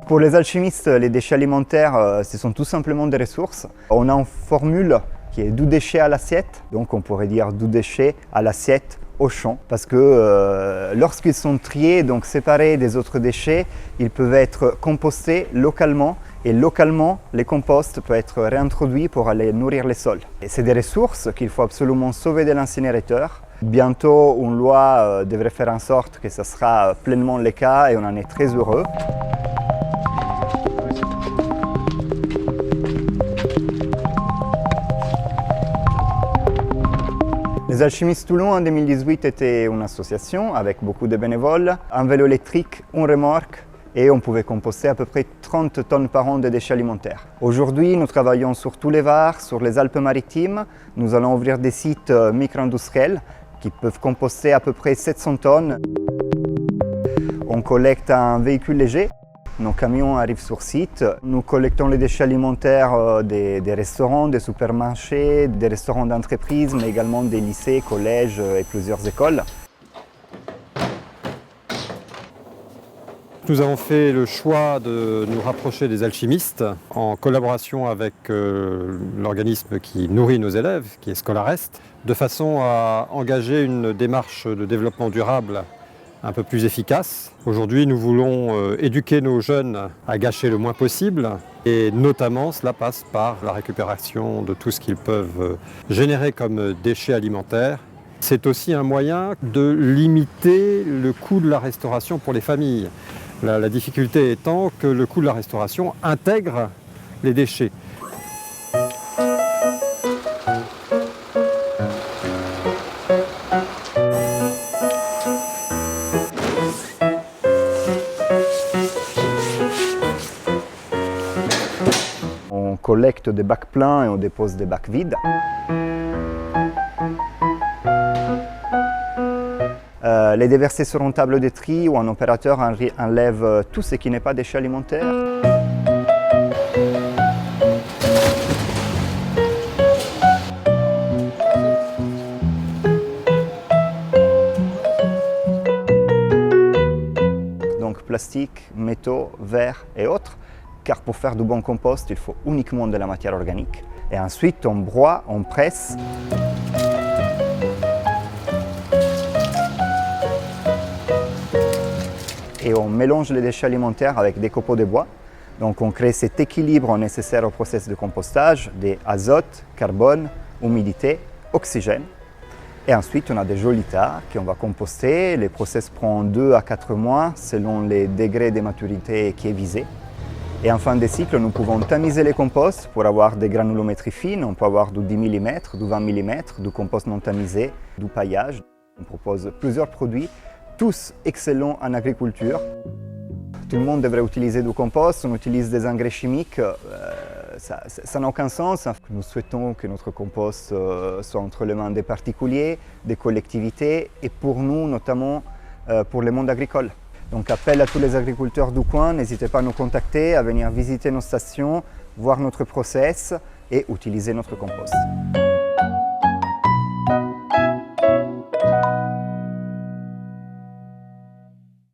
Pour les alchimistes, les déchets alimentaires, ce sont tout simplement des ressources. On a une formule qui est 12 déchets à l'assiette, donc on pourrait dire 12 déchets à l'assiette au champ, parce que lorsqu'ils sont triés, donc séparés des autres déchets, ils peuvent être compostés localement, et localement, les composts peuvent être réintroduits pour aller nourrir les sols. Et c'est des ressources qu'il faut absolument sauver de l'incinérateur. Bientôt, une loi devrait faire en sorte que ce sera pleinement le cas, et on en est très heureux. Les Alchimistes Toulon en 2018 étaient une association avec beaucoup de bénévoles, un vélo électrique, une remorque et on pouvait composter à peu près 30 tonnes par an de déchets alimentaires. Aujourd'hui, nous travaillons sur tous les Var, sur les Alpes-Maritimes. Nous allons ouvrir des sites micro-industriels qui peuvent composter à peu près 700 tonnes. On collecte un véhicule léger. Nos camions arrivent sur site. Nous collectons les déchets alimentaires des restaurants, des supermarchés, des restaurants d'entreprise, mais également des lycées, collèges et plusieurs écoles. Nous avons fait le choix de nous rapprocher des alchimistes en collaboration avec l'organisme qui nourrit nos élèves, qui est Scolarest, de façon à engager une démarche de développement durable un peu plus efficace. Aujourd'hui, nous voulons éduquer nos jeunes à gâcher le moins possible et notamment cela passe par la récupération de tout ce qu'ils peuvent générer comme déchets alimentaires. C'est aussi un moyen de limiter le coût de la restauration pour les familles. La difficulté étant que le coût de la restauration intègre les déchets. On collecte des bacs pleins et on dépose des bacs vides. Les déverser sur une table de tri où un opérateur enlève tout ce qui n'est pas déchets alimentaires. Donc plastique, métaux, verre et autres, car pour faire du bon compost, il faut uniquement de la matière organique. Et ensuite, on broie, on presse. Et on mélange les déchets alimentaires avec des copeaux de bois. Donc on crée cet équilibre nécessaire au processus de compostage, des azote, carbone, humidité, oxygène. Et ensuite on a des jolis tas qu'on va composter. Le processus prend 2 à 4 mois selon les degrés de maturité qui est visé. Et en fin de cycle, nous pouvons tamiser les composts pour avoir des granulométries fines. On peut avoir du 10 mm, du 20 mm, du compost non tamisé, du paillage. On propose plusieurs produits, tous excellents en agriculture. Tout le monde devrait utiliser du compost, on utilise des engrais chimiques, ça n'a aucun sens. Nous souhaitons que notre compost soit entre les mains des particuliers, des collectivités et pour nous, notamment pour le monde agricole. Donc appel à tous les agriculteurs du coin, n'hésitez pas à nous contacter, à venir visiter nos stations, voir notre process et utiliser notre compost.